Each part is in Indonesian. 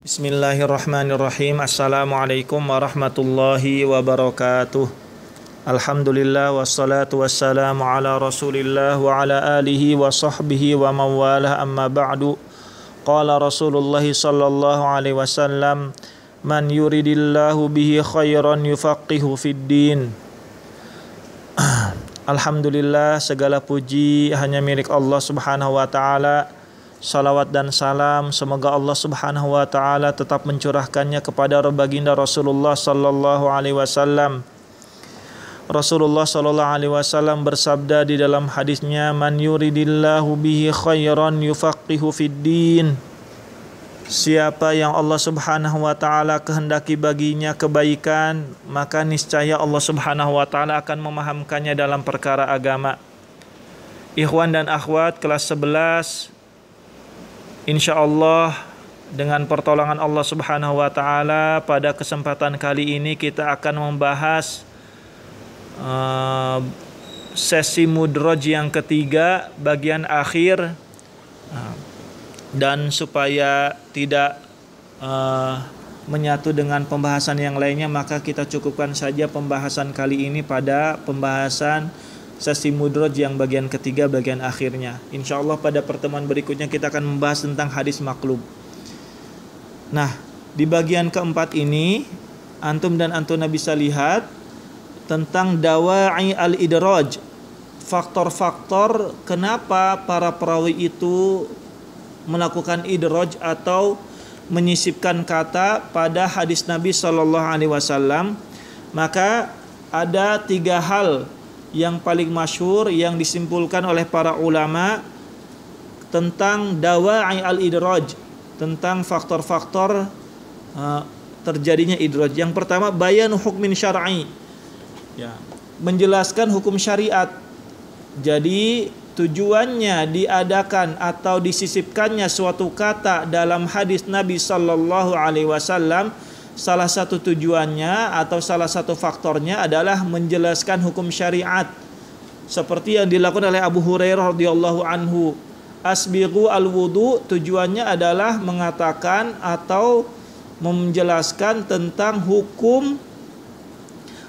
Bismillahirrahmanirrahim. Assalamualaikum warahmatullahi wabarakatuh. Alhamdulillah wassalatu wassalamu ala rasulillah wa ala alihi wa sahbihi wa mawalah, amma ba'du. Qala Rasulullah sallallahu alaihi wasallam, man yuridillahu bihi khairan yufaqihu fid din. Alhamdulillah, segala puji hanya milik Allah Subhanahu wa taala. Salawat dan salam semoga Allah Subhanahu wa taala tetap mencurahkannya kepada baginda Rasulullah sallallahu alaihi wasallam. Rasulullah sallallahu alaihi wasallam bersabda di dalam hadisnya, man yuridillahu bihi khairan yufaqihu fid din. Siapa yang Allah Subhanahu wa taala kehendaki baginya kebaikan, maka niscaya Allah Subhanahu wa taala akan memahamkannya dalam perkara agama. Ikhwan dan akhwat kelas 11, InsyaAllah dengan pertolongan Allah Subhanahu wa taala pada kesempatan kali ini kita akan membahas sesi mudroj yang ketiga, bagian akhir, dan supaya tidak menyatu dengan pembahasan yang lainnya, maka kita cukupkan saja pembahasan kali ini pada pembahasan sesi mudroj yang bagian ketiga, bagian akhirnya. Insya Allah pada pertemuan berikutnya kita akan membahas tentang hadis maklub. Nah, di bagian keempat ini antum dan antuna bisa lihat tentang dawa'i al-idraj, faktor-faktor kenapa para perawi itu melakukan idraj atau menyisipkan kata pada hadis Nabi Shallallahu Alaihi Wasallam. Maka ada 3 hal yang paling masyhur yang disimpulkan oleh para ulama tentang dawa'i al-idraj, tentang faktor-faktor terjadinya idraj. Yang pertama, bayanu hukmin syar'i, menjelaskan hukum syariat. Jadi tujuannya diadakan atau disisipkannya suatu kata dalam hadis Nabi Sallallahu Alaihi Wasallam, salah satu tujuannya atau salah satu faktornya adalah menjelaskan hukum syariat, seperti yang dilakukan oleh Abu Hurairah radhiyallahu anhu. Asbighu al-wudu, tujuannya adalah mengatakan atau menjelaskan tentang hukum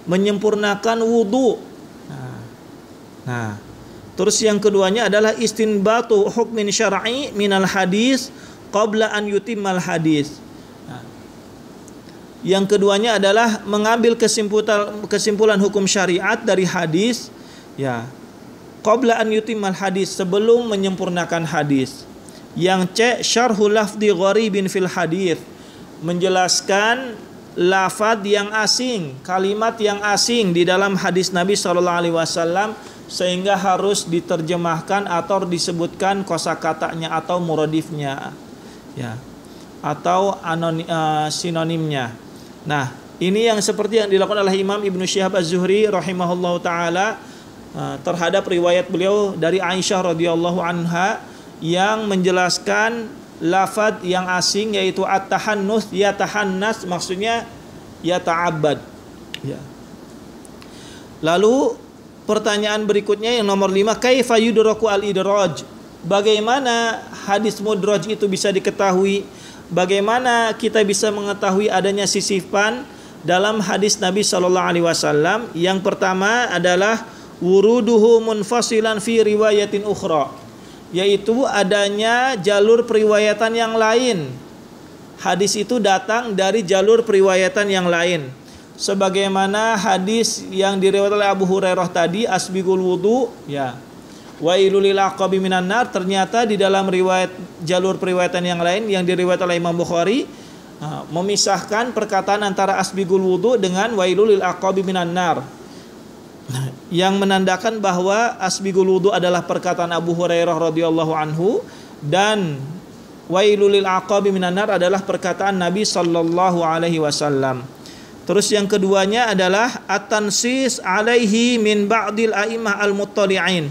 menyempurnakan wudu. Nah, terus yang keduanya adalah istinbatu hukmin syar'i minal hadis qabla an yutimmal hadis. Yang keduanya adalah mengambil kesimpulan hukum syariat dari hadis, qabla an yutimmal hadis, sebelum menyempurnakan hadis. Yang C, syarhul lafdi gharibin fil hadis, menjelaskan lafaz yang asing, kalimat yang asing di dalam hadis Nabi sallallahu alaihi wasallam, sehingga harus diterjemahkan atau disebutkan kosakatanya atau muradifnya, atau sinonimnya. Nah, ini yang seperti yang dilakukan oleh Imam Ibnu Syihab Az-Zuhri rahimahullahu taala terhadap riwayat beliau dari Aisyah radhiyallahu anha yang menjelaskan lafaz yang asing, yaitu at-tahannus, yatahannas, maksudnya yata'abbad. Lalu pertanyaan berikutnya yang nomor 5, kaifa yudraku al-idraj? Bagaimana hadis mudraj itu bisa diketahui? Bagaimana kita bisa mengetahui adanya sisipan dalam hadis Nabi Sallallahu Alaihi Wasallam? Yang pertama adalah wuruduhu munfasilan fi riwayatin ukhra, yaitu adanya jalur periwayatan yang lain. Hadis itu datang dari jalur periwayatan yang lain, sebagaimana hadis yang diriwayatkan oleh Abu Hurairah tadi, asbigul wudu, wailul lil aqabi minan nar. Ternyata di dalam riwayat jalur periwayatan yang lain yang diriwayatkan oleh Imam Bukhari memisahkan perkataan antara asbigul wudu dengan wailul lil aqabi minan nar, yang menandakan bahwa asbigul wudu adalah perkataan Abu Hurairah radhiyallahu anhu dan wailul lil aqabi minan nar adalah perkataan Nabi sallallahu alaihi wasallam. Terus yang keduanya adalah at-tansis alaihi min ba'dil a'immah al-muttali'in,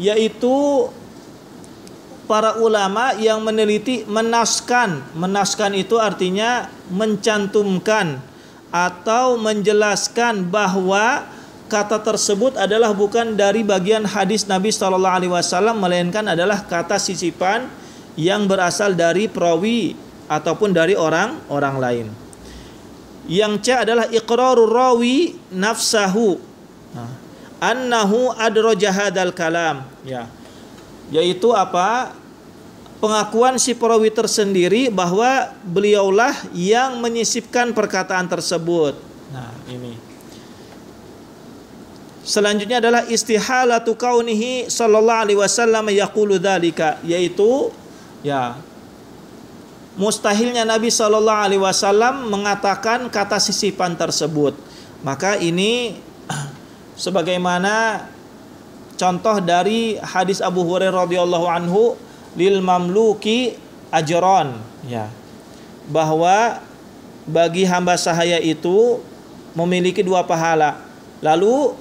yaitu para ulama yang meneliti, menaskan itu artinya mencantumkan atau menjelaskan bahwa kata tersebut adalah bukan dari bagian hadis Nabi Sallallahu Alaihi Wasallam, melainkan adalah kata sisipan yang berasal dari perawi ataupun dari orang lain. Yang C adalah iqrarur rawi nafsahu annahu adraja hadzal kalam, ya. Yaitu apa? Pengakuan si perawi tersendiri bahwa beliaulah yang menyisipkan perkataan tersebut. Nah, ini. Selanjutnya adalah istihalatu kaunihi sallallahu alaihi wasallam yaqulu dzalika, yaitu ya mustahilnya Nabi sallallahu alaihi wasallam mengatakan kata sisipan tersebut. Maka ini sebagaimana contoh dari hadis Abu Hurairah radhiyallahu anhu, lil mamluki ajron, ya, bahwa bagi hamba sahaya itu memiliki 2 pahala. Lalu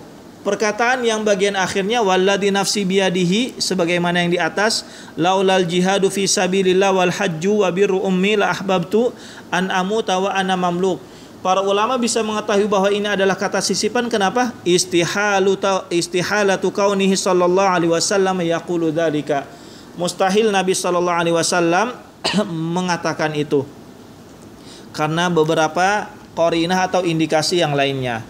perkataan yang bagian akhirnya walladzi nafsi biyadihi, sebagaimana yang di atas, laulal jihadu fi sabilillah wal hajju wa birru ummi la ahbabtu an amuta wa ana mamluk. Para ulama bisa mengetahui bahwa ini adalah kata sisipan. Kenapa? Istihalatu kaunihi sallallahu alaihi wasallam yaqulu dzalika. Mustahil Nabi sallallahu alaihi wasallam mengatakan itu karena beberapa qarinah atau indikasi yang lainnya.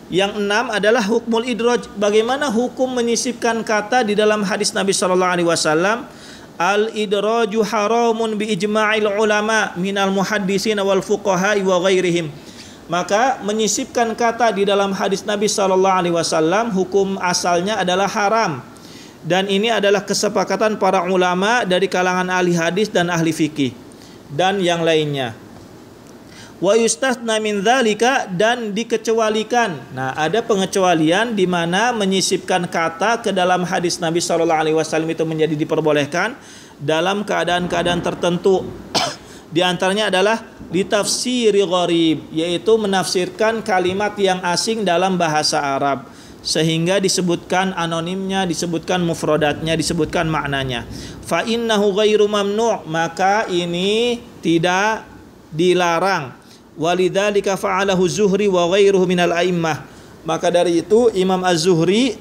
Yang 6 adalah hukmul idraj. Bagaimana hukum menyisipkan kata di dalam hadis Nabi sallallahu alaihi wasallam? Al idraju haramun bi ijma'il ulama minal muhaddisin wal fuqaha wa ghairihim. Maka menyisipkan kata di dalam hadis Nabi sallallahu alaihi wasallam hukum asalnya adalah haram. Dan ini adalah kesepakatan para ulama dari kalangan ahli hadis dan ahli fikih dan yang lainnya. Wa yustathna min dzalika, dan dikecualikan. Nah, ada pengecualian di mana menyisipkan kata ke dalam hadis Nabi sallallahu alaihi wasallam itu menjadi diperbolehkan dalam keadaan-keadaan tertentu. Di antaranya adalah ditafsiri gharib, yaitu menafsirkan kalimat yang asing dalam bahasa Arab, sehingga disebutkan anonimnya, disebutkan mufradatnya, disebutkan maknanya. Fa innahu ghairu mamnu', maka ini tidak dilarang. Walidzalika fa'alahu Zuhri wa ghairuhu minal a'immah. Maka dari itu Imam Az-Zuhri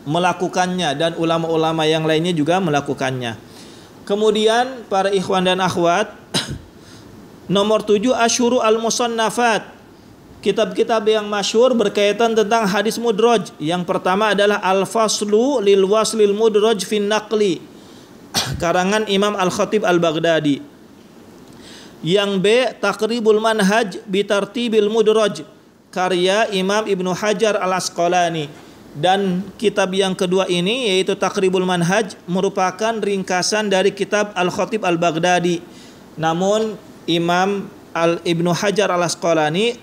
melakukannya dan ulama-ulama yang lainnya juga melakukannya. Kemudian para ikhwan dan akhwat, nomor 7 asyuru al-musannafat, kitab-kitab yang masyhur berkaitan tentang hadis mudraj. Yang pertama adalah Al-Faslu lil Waslil Mudraj fin Naqli, karangan Imam Al-Khatib Al-Baghdadi. Yang B, Taqribul Manhaj bi Tartibil Mudraj, karya Imam Ibnu Hajar Al-Asqalani. Dan kitab yang kedua ini yaitu Taqribul Manhaj merupakan ringkasan dari kitab Al-Khatib Al-Baghdadi. Namun Imam Ibnu Hajar Al-Asqalani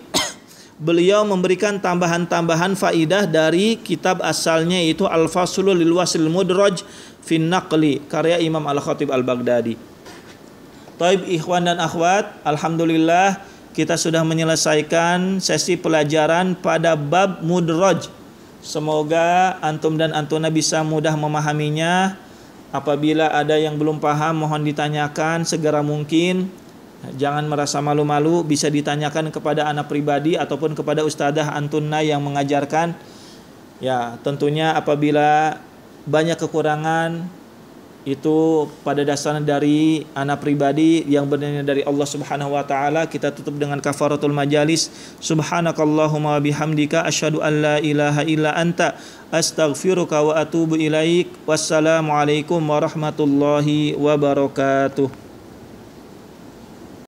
beliau memberikan tambahan-tambahan faidah dari kitab asalnya, yaitu Al-Faslu lil Waslil Mudraj fin Naqli, karya Imam Al-Khatib Al-Baghdadi. Taib ikhwan dan akhwat, alhamdulillah kita sudah menyelesaikan sesi pelajaran pada bab mudraj. Semoga antum dan antuna bisa mudah memahaminya. Apabila ada yang belum paham, mohon ditanyakan segera mungkin. Jangan merasa malu-malu, bisa ditanyakan kepada anak pribadi ataupun kepada ustadzah antuna yang mengajarkan. Ya, tentunya apabila banyak kekurangan, itu pada dasarnya dari anak pribadi yang benarnya dari Allah Subhanahu wa taala. Kita tutup dengan kafaratul majalis. Subhanakallahumma wa bihamdika asyhadu an la ilaha illa anta astaghfiruka wa atubu ilaik. Wassalamualaikum warahmatullahi wabarakatuh.